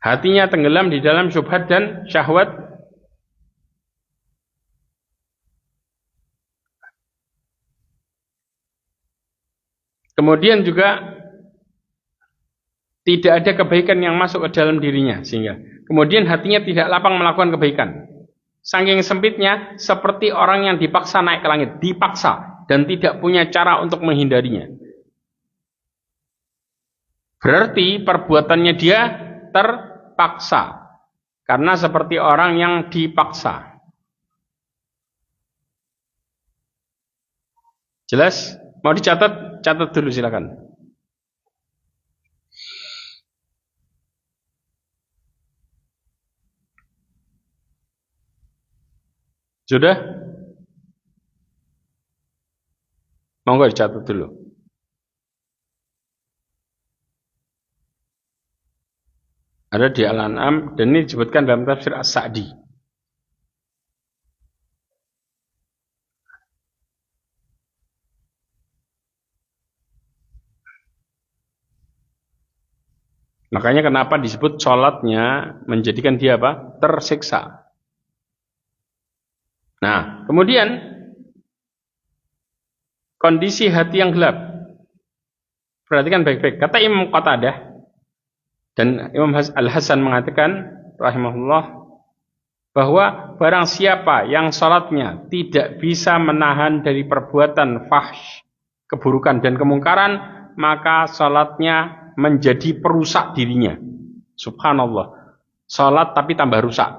Hatinya tenggelam di dalam syubhat dan syahwat. Kemudian juga tidak ada kebaikan yang masuk ke dalam dirinya, sehingga kemudian hatinya tidak lapang melakukan kebaikan. Saking sempitnya, seperti orang yang dipaksa naik ke langit, dipaksa dan tidak punya cara untuk menghindarinya. Berarti perbuatannya dia terpaksa, karena seperti orang yang dipaksa. Jelas? Mau dicatat? Catat dulu silakan. Sudah? Mau nggak dicatat dulu? Ada di Al-An'am dan ini disebutkan dalam tafsir As-Sa'di. Makanya kenapa disebut sholatnya menjadikan dia apa? Tersiksa. Nah, kemudian kondisi hati yang gelap. Perhatikan baik-baik. Kata Imam Qatadah dan Imam Al-Hasan mengatakan rahimahullah bahwa barang siapa yang sholatnya tidak bisa menahan dari perbuatan fahsy, keburukan dan kemungkaran, maka sholatnya menjadi perusak dirinya. Subhanallah. Sholat tapi tambah rusak.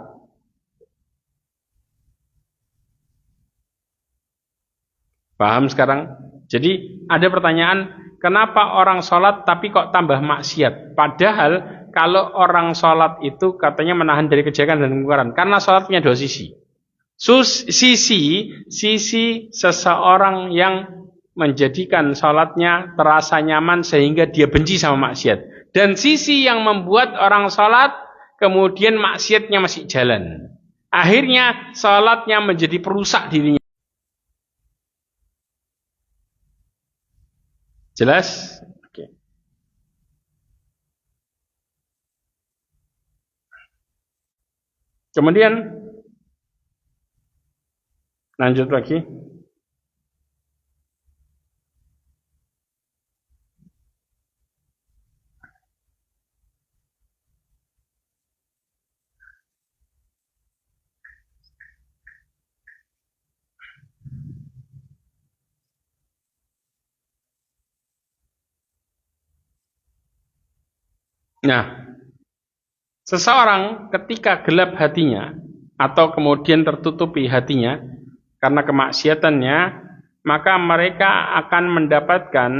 Paham sekarang? Jadi ada pertanyaan, kenapa orang sholat tapi kok tambah maksiat? Padahal kalau orang sholat itu katanya menahan dari kejelekan dan kemungkaran. Karena sholat punya dua sisi. Sisi seseorang yang menjadikan sholatnya terasa nyaman sehingga dia benci sama maksiat. Dan sisi yang membuat orang sholat kemudian maksiatnya masih jalan. Akhirnya sholatnya menjadi perusak dirinya. Jelas? Oke. Kemudian lanjut lagi. Nah, seseorang ketika gelap hatinya atau kemudian tertutupi hatinya karena kemaksiatannya, maka mereka akan mendapatkan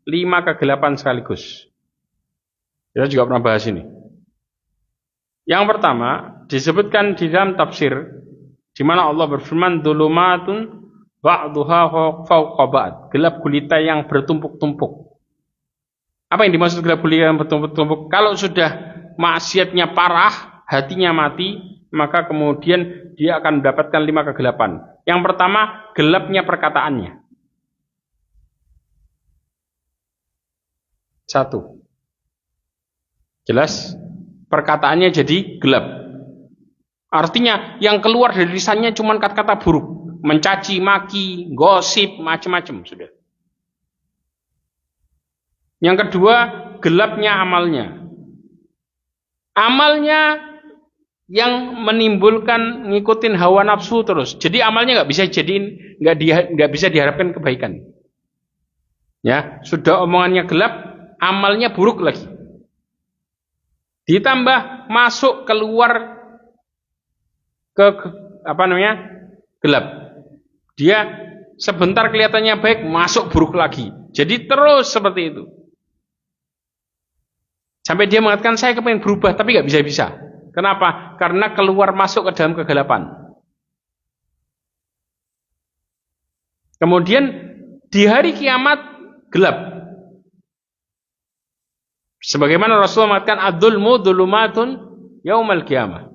5 kegelapan sekaligus. Kita juga pernah bahas ini. Yang pertama disebutkan di dalam tafsir, di mana Allah berfirman, "Dzulumatun ba'duha fawqa ba'd." Gelap gulita yang bertumpuk-tumpuk. Apa yang dimaksud gelap gulita yang bertumpuk-tumpuk? Kalau sudah maksiatnya parah, hatinya mati, maka kemudian dia akan mendapatkan 5 kegelapan. Yang pertama, gelapnya perkataannya. 1. Jelas? Perkataannya jadi gelap. Artinya yang keluar dari lisannya cuma kata-kata buruk, mencaci maki, gosip, macam-macam sudah. Yang kedua, gelapnya amalnya. Amalnya yang menimbulkan ngikutin hawa nafsu terus. Jadi amalnya nggak bisa diharapkan kebaikan. Ya, sudah omongannya gelap, amalnya buruk lagi. Ditambah masuk keluar ke gelap. Dia sebentar kelihatannya baik, masuk buruk lagi. Jadi terus seperti itu. Sampai dia mengatakan, saya kepengen berubah, tapi nggak bisa-bisa. Kenapa? Karena keluar masuk ke dalam kegelapan. Kemudian di hari kiamat gelap. Sebagaimana Rasulullah mengatakan, "Adzulmu dzulumatun yaumal qiyamah."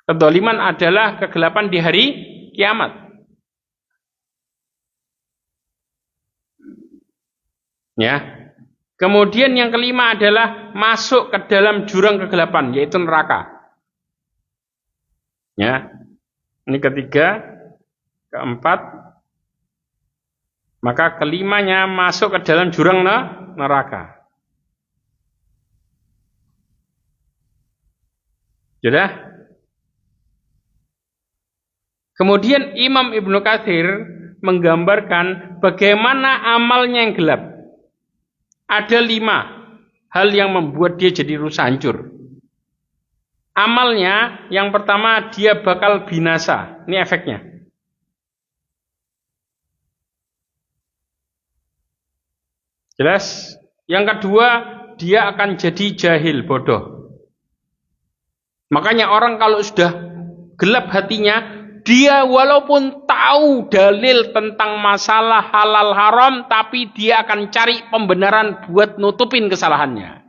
Kedzaliman adalah kegelapan di hari kiamat. Ya. Kemudian yang kelima adalah masuk ke dalam jurang kegelapan, yaitu neraka. Ya, ini ketiga, keempat, maka kelimanya masuk ke dalam jurang neraka. Sudah? Kemudian Imam Ibnu Katsir menggambarkan bagaimana amalnya yang gelap. Ada 5 hal yang membuat dia jadi rusak hancur. Amalnya yang pertama, dia bakal binasa. Ini efeknya. Jelas? Yang kedua, dia akan jadi jahil, bodoh. Makanya orang kalau sudah gelap hatinya, dia walaupun tahu dalil tentang masalah halal haram, tapi dia akan cari pembenaran buat nutupin kesalahannya.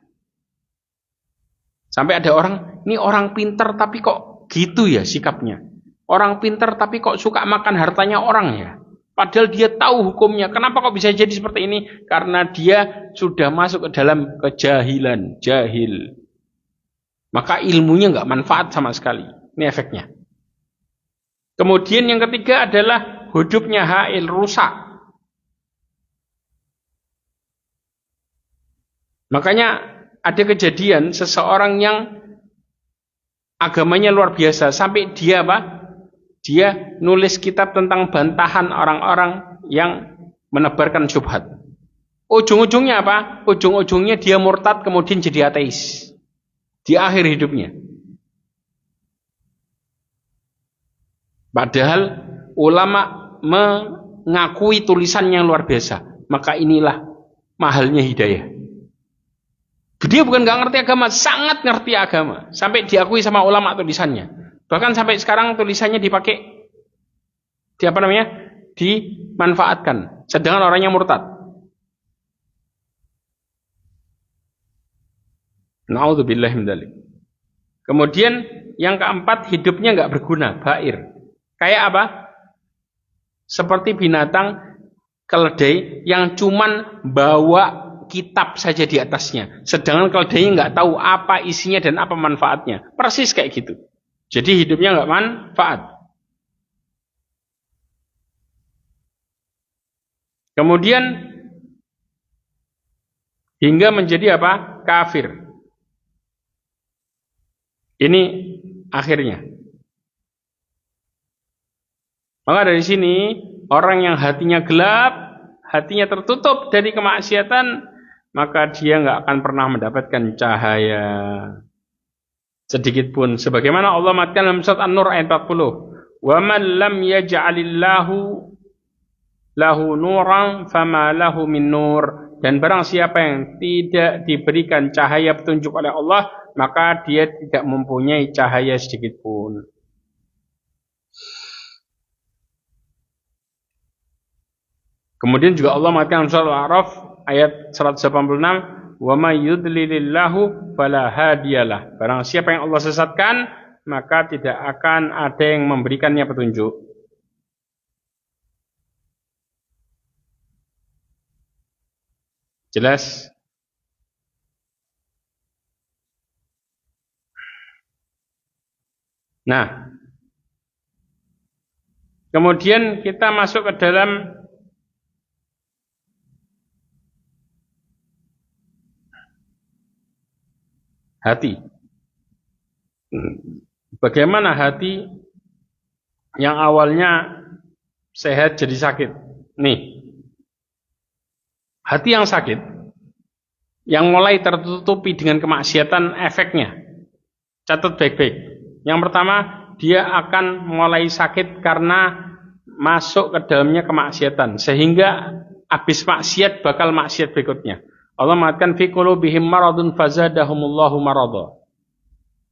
Sampai ada orang, ini orang pintar tapi kok gitu ya sikapnya. Orang pintar tapi kok suka makan hartanya orang ya. Padahal dia tahu hukumnya. Kenapa kok bisa jadi seperti ini? Karena dia sudah masuk ke dalam kejahilan, jahil. Maka ilmunya nggak manfaat sama sekali. Ini efeknya. Kemudian yang ketiga adalah hidupnya hail, rusak. Makanya ada kejadian seseorang yang agamanya luar biasa sampai dia Dia nulis kitab tentang bantahan orang-orang yang menebarkan syubhat. Ujung-ujungnya apa? Ujung-ujungnya dia murtad kemudian jadi ateis di akhir hidupnya. Padahal ulama mengakui tulisan yang luar biasa. Maka inilah mahalnya hidayah. Dia bukan nggak ngerti agama, sangat ngerti agama. Sampai diakui sama ulama tulisannya. Bahkan sampai sekarang tulisannya dipakai, dimanfaatkan. Sedangkan orangnya murtad. Na'udzubillah min dzalik. Kemudian yang keempat, hidupnya nggak berguna, bair. Kayak apa? Seperti binatang keledai yang cuman bawa kitab saja di atasnya. Sedangkan keledainya nggak tahu apa isinya dan apa manfaatnya. Persis kayak gitu. Jadi hidupnya nggak manfaat. Kemudian hingga menjadi apa? Kafir. Ini akhirnya. Maka dari sini orang yang hatinya gelap, hatinya tertutup dari kemaksiatan, maka dia nggak akan pernah mendapatkan cahaya sedikit pun. Sebagaimana Allah mengatakan dalam surat An-Nur ayat 40, "Wa man lam yaj'alillahu lahu nuran fama lahu min nur." Dan barang siapa yang tidak diberikan cahaya petunjuk oleh Allah, maka dia tidak mempunyai cahaya sedikit pun. Kemudian juga Allah mengatakan surat Al-A'raf ayat 186, "Wa may yudlilillahu fala hadiyalah." Barang siapa yang Allah sesatkan, maka tidak akan ada yang memberikannya petunjuk. Jelas? Nah, kemudian kita masuk ke dalam hati. Bagaimana hati yang awalnya sehat jadi sakit? Nih, hati yang sakit, yang mulai tertutupi dengan kemaksiatan, efeknya. Catat baik-baik. Yang pertama, dia akan mulai sakit karena masuk ke dalamnya kemaksiatan, sehingga habis maksiat bakal maksiat berikutnya. Allah mengatakan fi qulubihim maradun fazadahumullahu marada.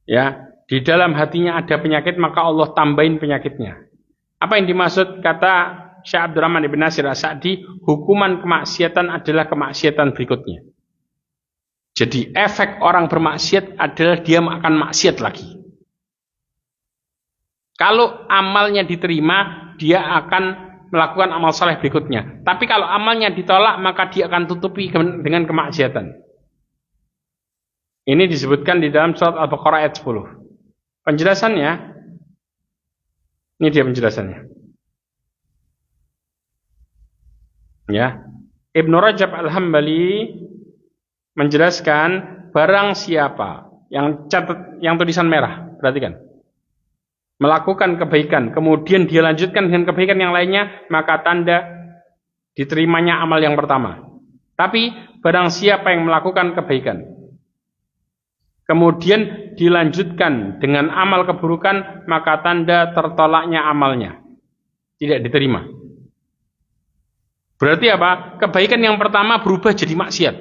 Ya, di dalam hatinya ada penyakit, maka Allah tambahin penyakitnya. Apa yang dimaksud? Kata Syekh Abdurrahman Ibn Nasir As-Sa'di, hukuman kemaksiatan adalah kemaksiatan berikutnya. Jadi efek orang bermaksiat adalah dia akan maksiat lagi. Kalau amalnya diterima, dia akan melakukan amal saleh berikutnya. Tapi kalau amalnya ditolak, maka dia akan tutupi dengan kemaksiatan. Ini disebutkan di dalam surat Al-Baqarah ayat 10. Penjelasannya, ini dia penjelasannya. Ya, Ibnu Rajab Al-Hambali menjelaskan barang siapa yang tulisan merah, perhatikan, melakukan kebaikan, kemudian dia lanjutkan dengan kebaikan yang lainnya, maka tanda diterimanya amal yang pertama. Tapi barang siapa yang melakukan kebaikan, kemudian dilanjutkan dengan amal keburukan, maka tanda tertolaknya amalnya, tidak diterima. Berarti apa? Kebaikan yang pertama berubah jadi maksiat.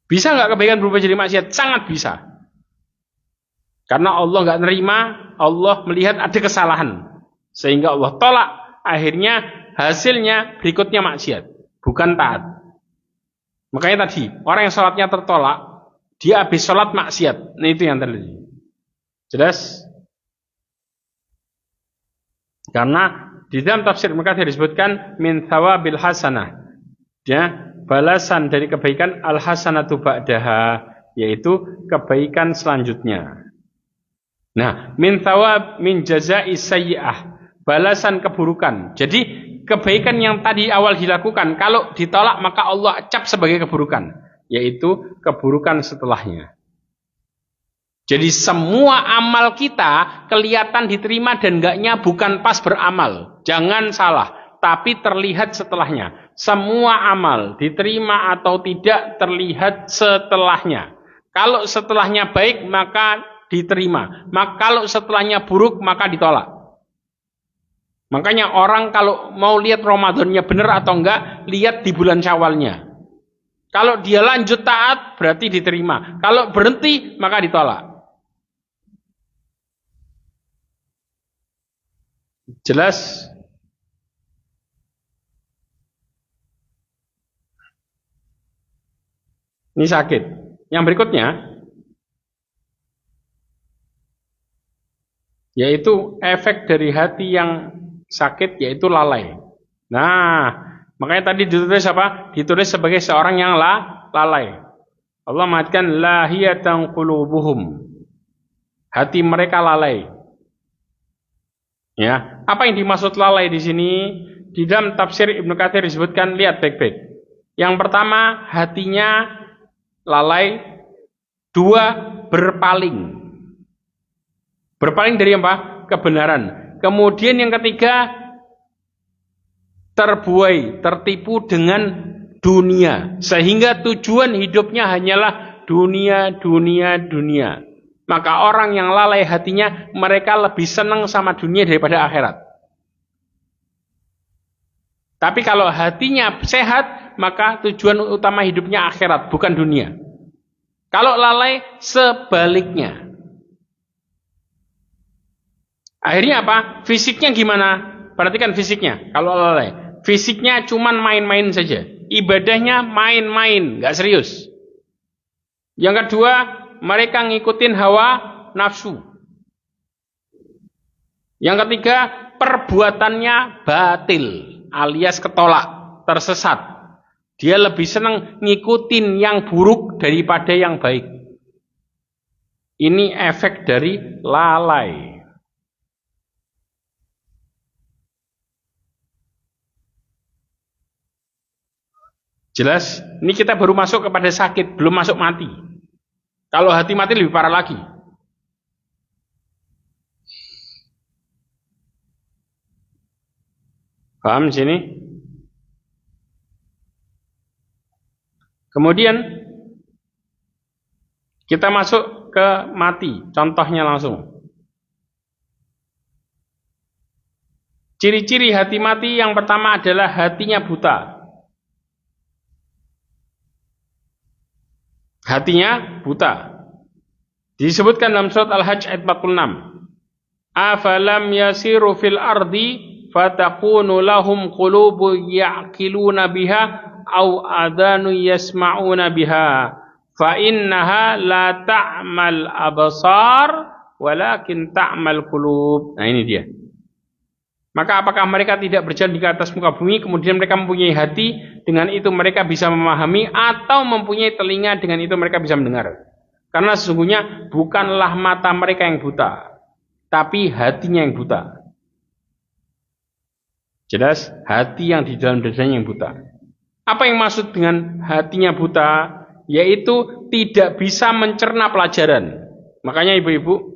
Bisa nggak kebaikan berubah jadi maksiat? Sangat bisa. Karena Allah nggak nerima, Allah melihat ada kesalahan, sehingga Allah tolak. Akhirnya hasilnya berikutnya maksiat, bukan taat. Makanya tadi orang yang sholatnya tertolak, dia habis sholat maksiat. Nah itu yang terjadi. Jelas? Karena di dalam tafsir Ibnu Katsir disebutkan min thawabil hasanah, ya, balasan dari kebaikan al hasanatu ba'daha, yaitu kebaikan selanjutnya. Nah, min thawab min jazai sayyi'ah, balasan keburukan. Jadi kebaikan yang tadi awal dilakukan, kalau ditolak maka Allah cap sebagai keburukan, yaitu keburukan setelahnya. Jadi semua amal kita kelihatan diterima dan enggaknya bukan pas beramal. Jangan salah, tapi terlihat setelahnya. Semua amal diterima atau tidak terlihat setelahnya. Kalau setelahnya baik maka diterima. Maka kalau setelahnya buruk maka ditolak. Makanya orang kalau mau lihat Ramadannya benar atau enggak, lihat di bulan Syawalnya. Kalau dia lanjut taat berarti diterima. Kalau berhenti maka ditolak. Jelas? Ini sakit. Yang berikutnya yaitu efek dari hati yang sakit, yaitu lalai. Nah, makanya tadi ditulis apa? Ditulis sebagai seorang yang lalai. Allah mengatakan lahiyatan qulubuhum. Hati mereka lalai. Ya, apa yang dimaksud lalai di sini? Di dalam tafsir Ibnu Katsir disebutkan, lihat baik-baik. Yang pertama, hatinya lalai. Dua, berpaling. Berpaling dari apa? Kebenaran. Kemudian yang ketiga, terbuai, tertipu dengan dunia. Sehingga tujuan hidupnya hanyalah dunia, dunia, dunia. Maka orang yang lalai hatinya, mereka lebih senang sama dunia daripada akhirat. Tapi kalau hatinya sehat, maka tujuan utama hidupnya akhirat, bukan dunia. Kalau lalai, sebaliknya. Akhirnya apa? Fisiknya gimana? Perhatikan fisiknya. Kalau lalai, fisiknya cuman main-main saja. Ibadahnya main-main, nggak serius. Yang kedua, mereka ngikutin hawa nafsu. Yang ketiga, perbuatannya batil, alias ketolak, tersesat. Dia lebih senang ngikutin yang buruk daripada yang baik. Ini efek dari lalai. Jelas? Ini kita baru masuk kepada sakit, belum masuk mati. Kalau hati mati lebih parah lagi. Paham sini? Kemudian kita masuk ke mati. Contohnya langsung. Ciri-ciri hati mati yang pertama adalah hatinya buta. Hatinya buta. Disebutkan dalam surat Al-Hajj ayat 46. Afalam yasiru fil ardi fatakunu lahum qulubu ya'qiluna biha au adanu yasma'una biha fa innaha la ta'mal absar walakin ta'mal qulub. Nah ini dia. Maka apakah mereka tidak berjalan di atas muka bumi, kemudian mereka mempunyai hati, dengan itu mereka bisa memahami, atau mempunyai telinga, dengan itu mereka bisa mendengar. Karena sesungguhnya bukanlah mata mereka yang buta, tapi hatinya yang buta. Jelas, hati yang di dalam dadanya yang buta. Apa yang maksud dengan hatinya buta? Yaitu tidak bisa mencerna pelajaran. Makanya ibu-ibu,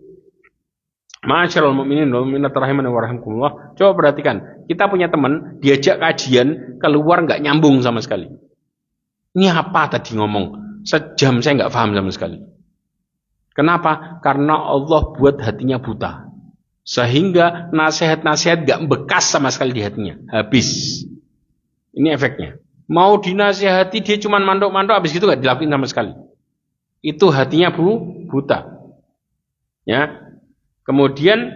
Ma'asyiral mu'minin wal mu'minat rahimani wa rahimakumullah, coba perhatikan, kita punya teman diajak kajian keluar nggak nyambung sama sekali. Ini apa tadi ngomong? Sejam saya nggak paham sama sekali. Kenapa? Karena Allah buat hatinya buta, sehingga nasihat-nasihat nggak bekas sama sekali di hatinya, habis. Ini efeknya. Mau dinasihati dia cuma mandok-mandok, habis itu nggak dilakuin sama sekali. Itu hatinya buta. Ya. Kemudian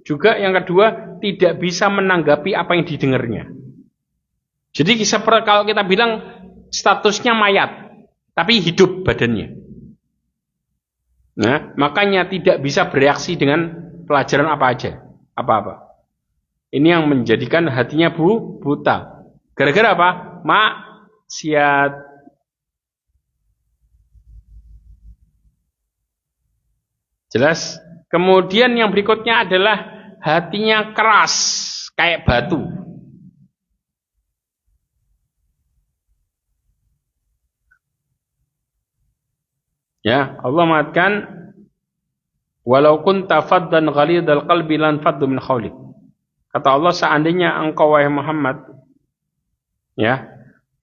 juga yang kedua, tidak bisa menanggapi apa yang didengarnya. Jadi kalau kita bilang statusnya mayat, tapi hidup badannya. Nah, makanya tidak bisa bereaksi dengan pelajaran apa aja, apa-apa. Ini yang menjadikan hatinya buta. Gara-gara apa? Maksiat. Jelas? Kemudian yang berikutnya adalah hatinya keras, kayak batu. Ya, Allah mengatakan, walau kunta faddan ghalidhal qalbi lan faddu min hawlik. Kata Allah, seandainya engkau wahai Muhammad, ya,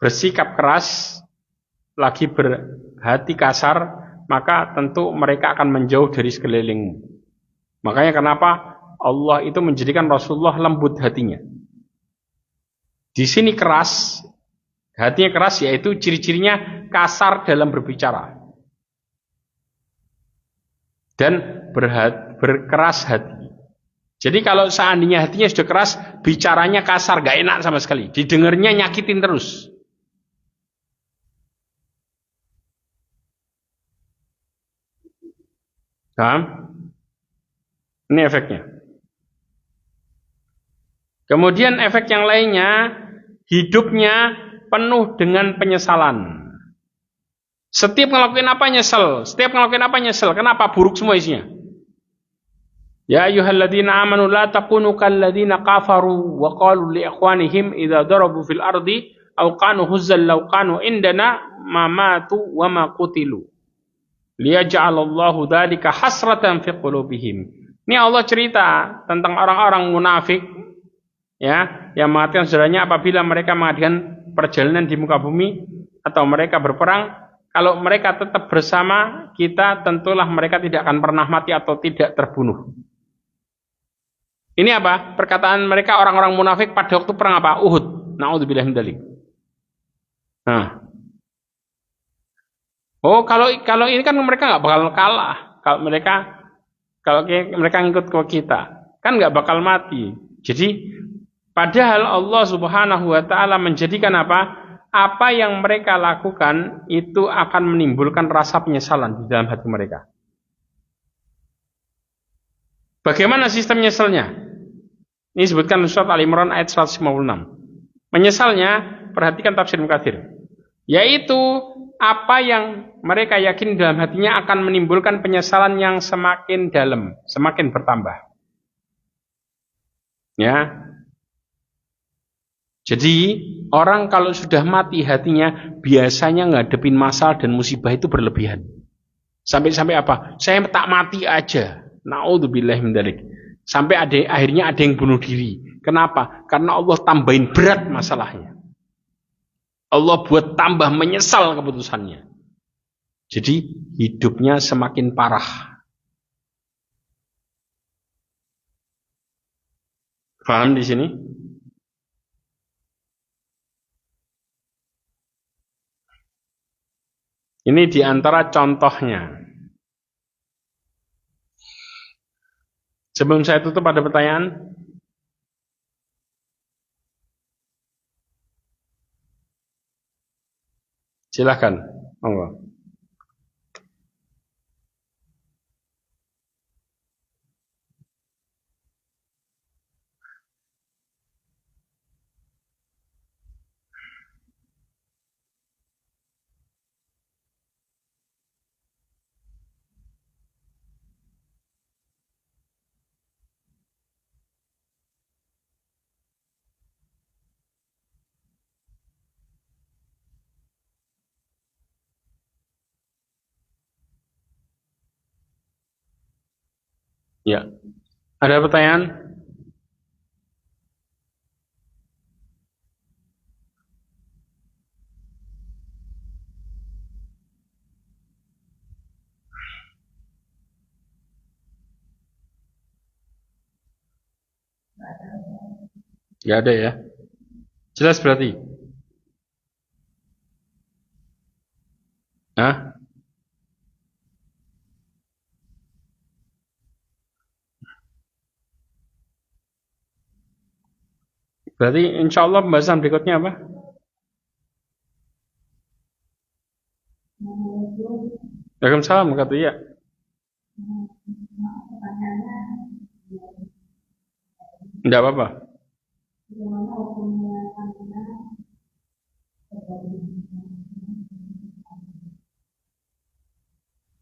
bersikap keras, lagi berhati kasar, maka tentu mereka akan menjauh dari sekelilingmu. Makanya kenapa Allah itu menjadikan Rasulullah lembut hatinya. Di sini keras, hatinya keras, yaitu ciri-cirinya kasar dalam berbicara dan berkeras hati. Jadi kalau seandainya hatinya sudah keras, bicaranya kasar, gak enak sama sekali, didengarnya nyakitin terus. Paham? Ini efeknya. Kemudian efek yang lainnya, hidupnya penuh dengan penyesalan. Setiap ngelakuin apa nyesel, Kenapa? Buruk semua isinya. Ya ayyuhalladzina amanu la takunu kalladzina kafaru wa qalu li ikhwanihim idza darabu fil ardi aw kanu huzzal law kanu indana ma matu wa ma qutilu liyaj'alallahu dzalika hasratan fi qulubihim. Ini Allah cerita tentang orang-orang munafik, ya, yang mengatakan saudaranya apabila mereka mengadakan perjalanan di muka bumi atau mereka berperang, kalau mereka tetap bersama kita, tentulah mereka tidak akan pernah mati atau tidak terbunuh. Ini apa? Perkataan mereka orang-orang munafik pada waktu perang apa? Uhud. Na'udzubillah min dzalik. Nah. Oh, kalau ini kan mereka nggak bakal kalah. Kalau mereka ngikut ke kita, kan nggak bakal mati. Jadi, padahal Allah Subhanahu wa taala menjadikan apa? Apa yang mereka lakukan itu akan menimbulkan rasa penyesalan di dalam hati mereka. Bagaimana sistem nyesalnya? Ini disebutkan surat Al-Imran ayat 156. Menyesalnya, perhatikan tafsir Mukatsir. Yaitu apa yang mereka yakin dalam hatinya akan menimbulkan penyesalan yang semakin dalam, semakin bertambah. Ya. Jadi, orang kalau sudah mati hatinya, biasanya ngadepin masalah dan musibah itu berlebihan. Sampai-sampai apa? Saya tak mati aja. Na'udzubillah min dzalik. Sampai akhirnya ada yang bunuh diri. Kenapa? Karena Allah tambahin berat masalahnya. Allah buat tambah menyesal keputusannya. Jadi hidupnya semakin parah. Paham di sini? Ini di antara contohnya. Sebelum saya tutup, ada pertanyaan? Silakan. Allah. Ya. Ada pertanyaan? Nggak ada ya. Jelas berarti? Hah? Berarti insya Allah pembahasan berikutnya apa? Waalaikumsalam kata ya. Tidak apa-apa.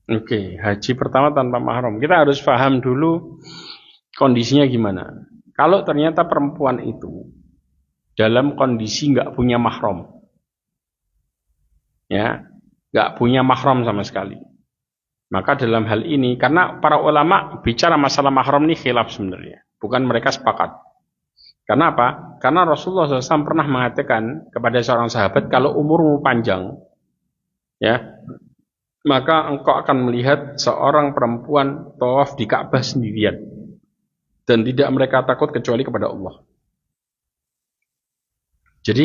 Oke, haji pertama tanpa mahram. Kita harus paham dulu kondisinya gimana. Kalau ternyata perempuan itu dalam kondisi nggak punya mahram, ya, nggak punya mahram sama sekali. Maka dalam hal ini, karena para ulama bicara masalah mahram ini khilaf sebenarnya, bukan mereka sepakat. Karena apa? Karena Rasulullah SAW pernah mengatakan kepada seorang sahabat, kalau umurmu panjang, ya, maka engkau akan melihat seorang perempuan tawaf di Ka'bah sendirian, dan tidak mereka takut kecuali kepada Allah. Jadi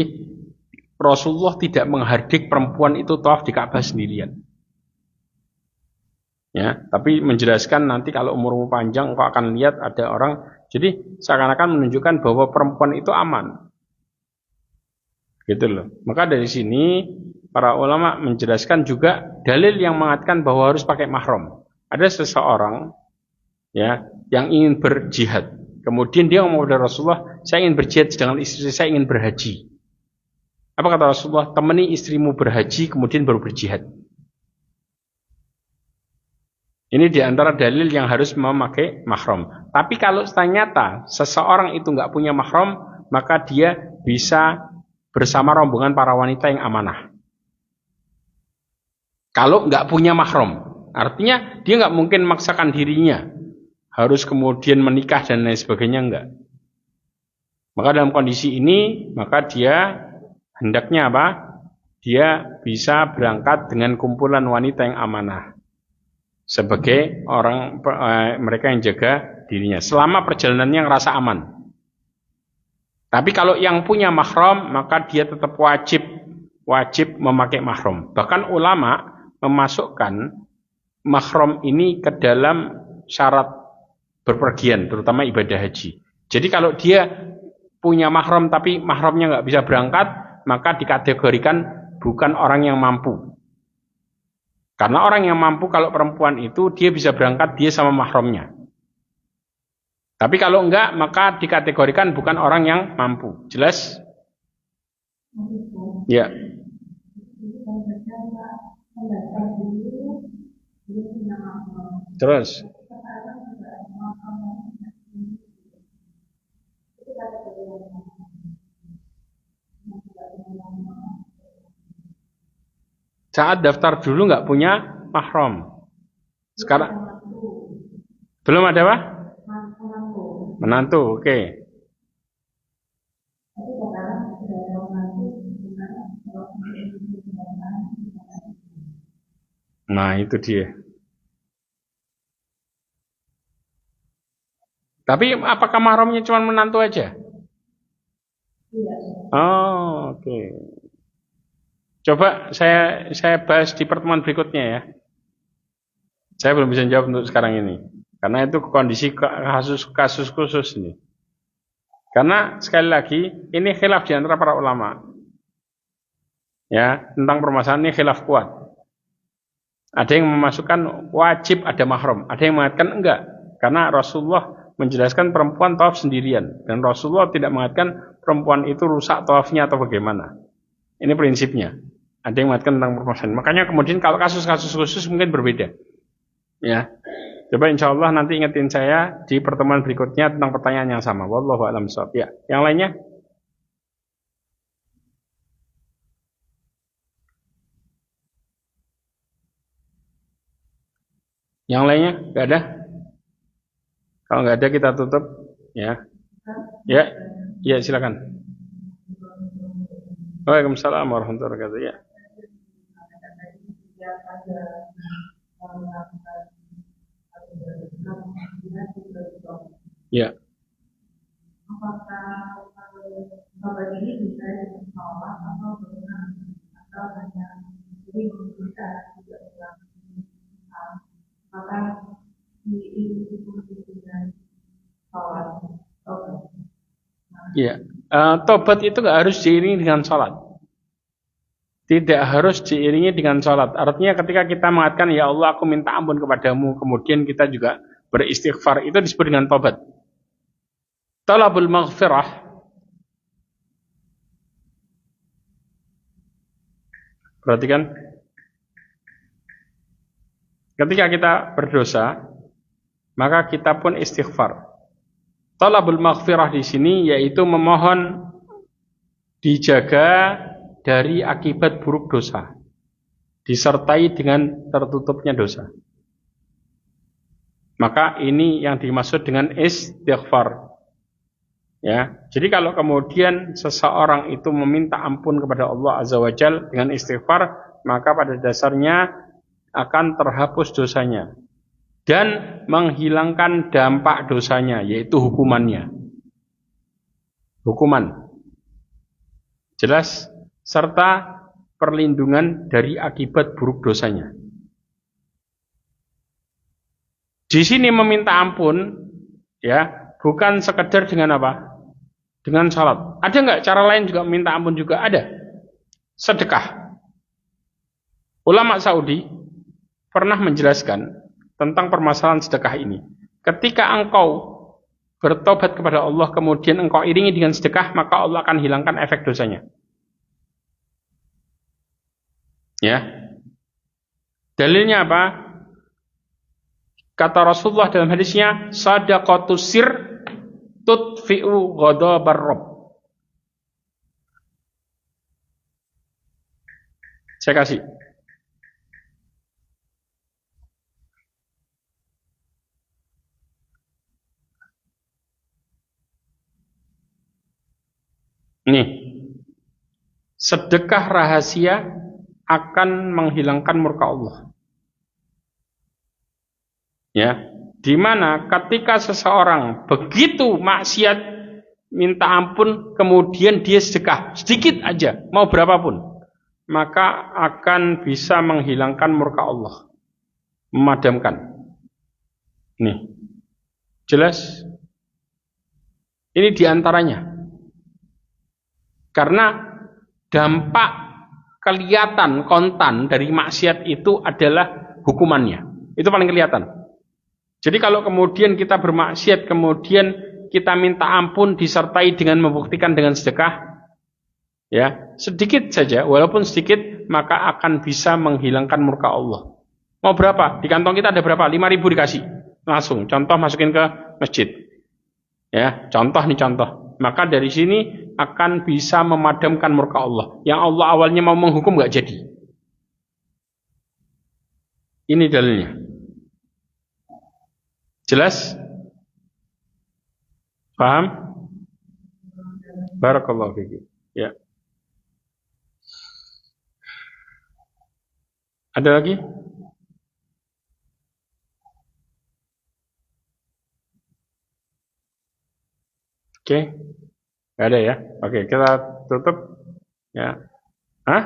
Rasulullah tidak menghardik perempuan itu tawaf di Ka'bah sendirian. Ya, tapi menjelaskan nanti kalau umurmu panjang engkau akan lihat ada orang. Jadi seakan-akan menunjukkan bahwa perempuan itu aman. Gitu loh. Maka dari sini para ulama menjelaskan juga dalil yang mengatakan bahwa harus pakai mahram. Ada seseorang ya yang ingin berjihad. Kemudian dia ngomong kepada Rasulullah, saya ingin berjihad dengan istri saya ingin berhaji. Apa kata Rasulullah? Temani istrimu berhaji kemudian baru berjihad. Ini diantara dalil yang harus memakai mahram. Tapi kalau ternyata seseorang itu nggak punya mahram, maka dia bisa bersama rombongan para wanita yang amanah. Kalau nggak punya mahram, artinya dia nggak mungkin memaksakan dirinya harus kemudian menikah dan lain sebagainya, enggak. Maka dalam kondisi ini, maka dia hendaknya apa? Dia bisa berangkat dengan kumpulan wanita yang amanah sebagai orang mereka yang jaga dirinya selama perjalanannya ngerasa aman. Tapi kalau yang punya mahram, maka dia tetap wajib memakai mahram. Bahkan ulama memasukkan mahram ini ke dalam syarat berpergian, terutama ibadah haji. Jadi kalau dia punya mahram tapi mahramnya nggak bisa berangkat, maka dikategorikan bukan orang yang mampu. Karena orang yang mampu kalau perempuan itu dia bisa berangkat dia sama mahramnya. Tapi kalau enggak maka dikategorikan bukan orang yang mampu. Jelas? Ya. Terus. Saat daftar dulu nggak punya mahram. Sekarang belum ada apa? Menantu, oke. Nah itu dia. Tapi apakah mahramnya cuma menantu aja? Oh, oke. Coba saya bahas di pertemuan berikutnya ya. Saya belum bisa jawab untuk sekarang ini. Karena itu kondisi kasus khusus ini. Karena sekali lagi ini khilaf di antara para ulama. Ya, tentang permasalahan ini khilaf kuat. Ada yang memasukkan wajib ada mahram, ada yang mengatakan enggak. Karena Rasulullah menjelaskan perempuan tawaf sendirian dan Rasulullah tidak mengatakan perempuan itu rusak tawafnya atau bagaimana. Ini prinsipnya. Ada yang mengatakan tentang permasalahan. Makanya kemudian kalau kasus-kasus khusus mungkin berbeda. Ya. Coba insya Allah nanti ingetin saya di pertemuan berikutnya tentang pertanyaan yang sama. Wallahu a'lam bishawab. Ya. Yang lainnya? Yang lainnya? Gak ada? Kalau nggak ada kita tutup, ya. Ya, ya silakan. Waalaikumsalam warahmatullahi wabarakatuh. Ya. Ya. Apakah ini bisa dengan sholat atau hanya jadi bisa juga maka ini dengan sholat. Ya, tobat itu nggak harus diiringi dengan sholat. Tidak harus diiringi dengan sholat. Artinya ketika kita mengatakan, ya Allah aku minta ampun kepadamu, kemudian kita juga beristighfar, itu disebut dengan tobat. Talabul maghfirah. Perhatikan. Ketika kita berdosa, maka kita pun istighfar. Talabul maghfirah di sini yaitu memohon dijaga dari akibat buruk dosa, disertai dengan tertutupnya dosa. Maka ini yang dimaksud dengan istighfar. Ya, jadi kalau kemudian seseorang itu meminta ampun kepada Allah Azza wa Jalla dengan istighfar, maka pada dasarnya akan terhapus dosanya dan menghilangkan dampak dosanya, yaitu hukumannya. Hukuman. Jelas? Serta perlindungan dari akibat buruk dosanya. Di sini meminta ampun, ya, bukan sekedar dengan apa? Dengan salat. Ada nggak cara lain juga meminta ampun juga? Ada. Sedekah. Ulama Saudi pernah menjelaskan tentang permasalahan sedekah ini. Ketika engkau bertobat kepada Allah, kemudian engkau iringi dengan sedekah, maka Allah akan hilangkan efek dosanya. Ya. Dalilnya apa? Kata Rasulullah dalam hadisnya, sadaqatus sir tutfi'u ghadabar rabb. Saya kasih. Nih. Sedekah rahasia akan menghilangkan murka Allah. Ya, di mana ketika seseorang begitu maksiat minta ampun, kemudian dia sedekah sedikit aja, mau berapapun, maka akan bisa menghilangkan murka Allah, memadamkan. Nih, jelas? Ini diantaranya. Karena dampak kelihatan kontan dari maksiat itu adalah hukumannya. Itu paling kelihatan. Jadi kalau kemudian kita bermaksiat, kemudian kita minta ampun disertai dengan membuktikan dengan sedekah, ya, sedikit saja, walaupun sedikit, maka akan bisa menghilangkan murka Allah. Mau berapa? Di kantong kita ada berapa? 5.000 dikasih. Langsung, contoh masukin ke masjid. Ya, contoh nih contoh. Maka dari sini akan bisa memadamkan murka Allah. Yang Allah awalnya mau menghukum nggak jadi. Ini dalilnya. Jelas? Paham? Barakallahu fiik. Ya. Ada lagi? Oke. Nggak ada ya? Oke, kita tutup. Ya. Hah?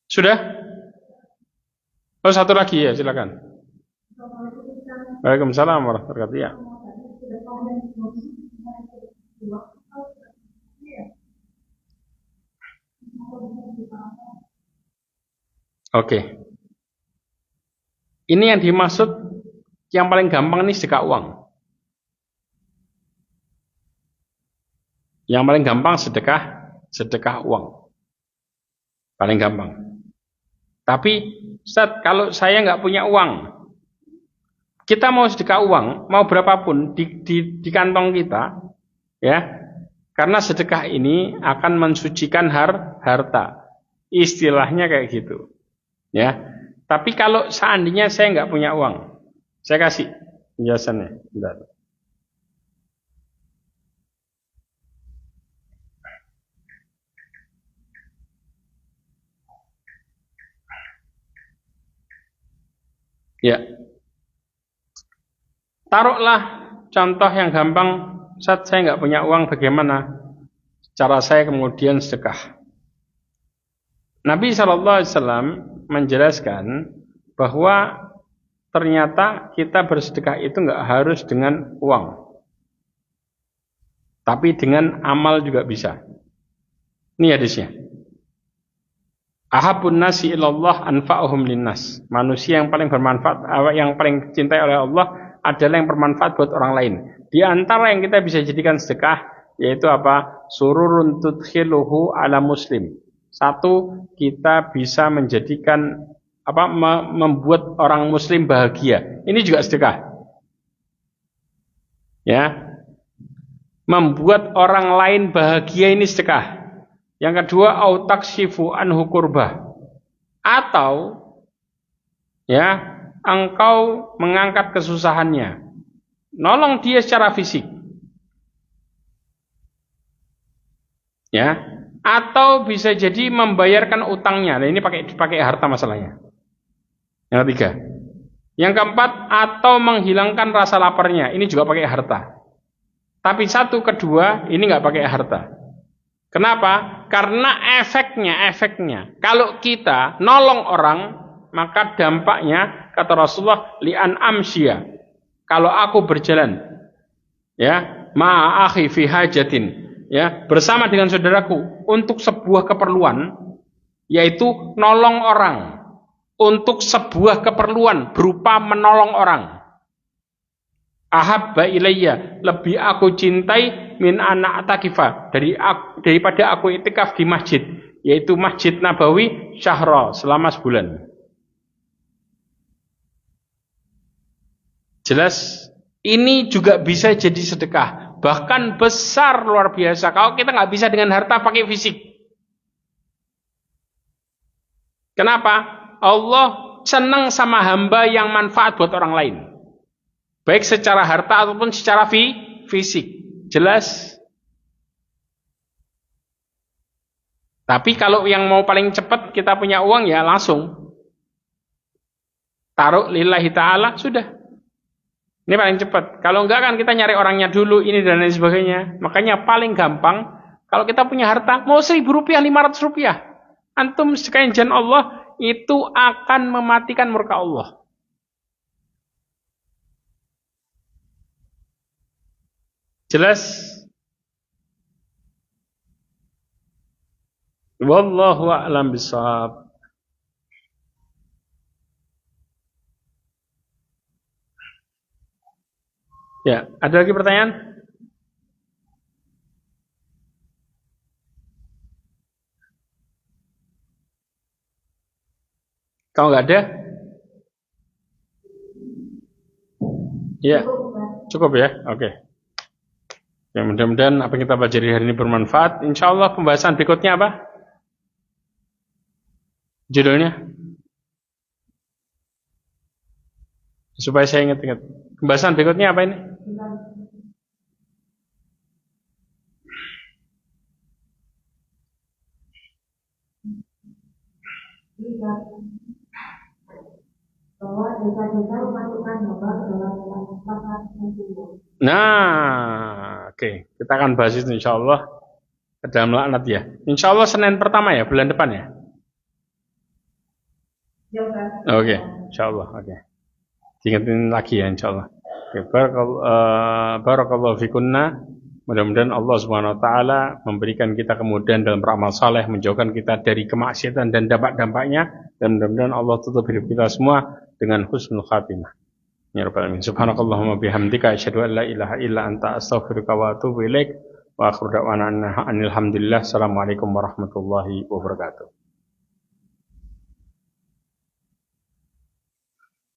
Sudah? Oh, satu lagi ya, silakan. Waalaikumsalam warahmatullahi wabarakatuh. Ya. Oke. Ini yang dimaksud yang paling gampang nih sedekah uang. Yang paling gampang sedekah uang. Paling gampang. Tapi Ustaz, kalau saya nggak punya uang, kita mau sedekah uang, mau berapapun di kantong kita, ya, karena sedekah ini akan mensucikan harta. Istilahnya kayak gitu, ya. Tapi kalau seandainya saya nggak punya uang, saya kasih Biasanya. Bentar. Ya. Taruhlah contoh yang gampang, saat saya nggak punya uang, bagaimana cara saya kemudian sedekah? Nabi SAW menjelaskan bahwa ternyata kita bersedekah itu nggak harus dengan uang, tapi dengan amal juga bisa. Ini hadisnya. Ahabun nasi ilallah anfa'uhum linnas. Manusia yang paling bermanfaat, yang paling dicintai oleh Allah adalah yang bermanfaat buat orang lain. Di antara yang kita bisa jadikan sedekah yaitu apa? Sururun tudkhiluhu ala muslim. Satu, kita bisa menjadikan apa? Membuat orang muslim bahagia. Ini juga sedekah. Ya. Membuat orang lain bahagia ini sedekah. Yang kedua, au takshifu anhu kurbah. Atau ya, engkau mengangkat kesusahannya. Nolong dia secara fisik. Ya, atau bisa jadi membayarkan utangnya. Nah, ini pakai harta masalahnya. Yang ketiga. Yang keempat, atau menghilangkan rasa laparnya. Ini juga pakai harta. Tapi satu kedua ini nggak pakai harta. Kenapa? Karena efeknya. Kalau kita nolong orang, maka dampaknya kata Rasulullah li'an amsya. Kalau aku berjalan, ya, ma'a akhi fi hajatin, ya, bersama dengan saudaraku untuk sebuah keperluan, yaitu nolong orang, untuk sebuah keperluan berupa menolong orang. Ahabba ilayya, lebih aku cintai min ana atakifa, daripada aku itikaf di masjid, yaitu Masjid Nabawi syahra, selama sebulan. Jelas, ini juga bisa jadi sedekah, bahkan besar luar biasa. Kalau kita nggak bisa dengan harta, pakai fisik. Kenapa? Allah senang sama hamba yang manfaat buat orang lain, baik secara harta ataupun secara fisik. Jelas. Tapi kalau yang mau paling cepat, kita punya uang, ya langsung taruh lillahi ta'ala, sudah. Ini paling cepat. Kalau enggak kan kita nyari orangnya dulu, ini dan lain sebagainya. Makanya paling gampang, kalau kita punya harta, mau 1.000 rupiah, 500 rupiah, antum sekalian jan Allah, itu akan mematikan murka Allah. Jelas? Wallahu a'lam bishawab. Ya, ada lagi pertanyaan? Kalau nggak ada? Ya, cukup ya. Oke. Ya, mudah-mudahan apa yang kita pelajari hari ini bermanfaat. Insya Allah pembahasan berikutnya apa? Judulnya? Supaya saya ingat-ingat. Pembahasan berikutnya apa ini? Nah, oke. Kita akan bahas itu insya Allah ke dalam laknat ya. Insya Allah Senin pertama ya, bulan depan ya. Oke, insya Allah. Oke. Diingetin lagi ya insya Allah. Oke, barakallahu fikunna. Mudah-mudahan Allah Subhanahu wa taala memberikan kita kemudahan dalam beramal saleh, menjauhkan kita dari kemaksiatan dan dampak-dampaknya, dan mudah-mudahan Allah tutup hidup kita semua dengan husnul khatimah. Ya rabbal alamin. Subhanakallahumma bihamdika asyhadu an la ilaha illa anta astaghfiruka wa atubu ilaik. Wa akhiru da'wana alhamdulillah. Assalamualaikum warahmatullahi wabarakatuh.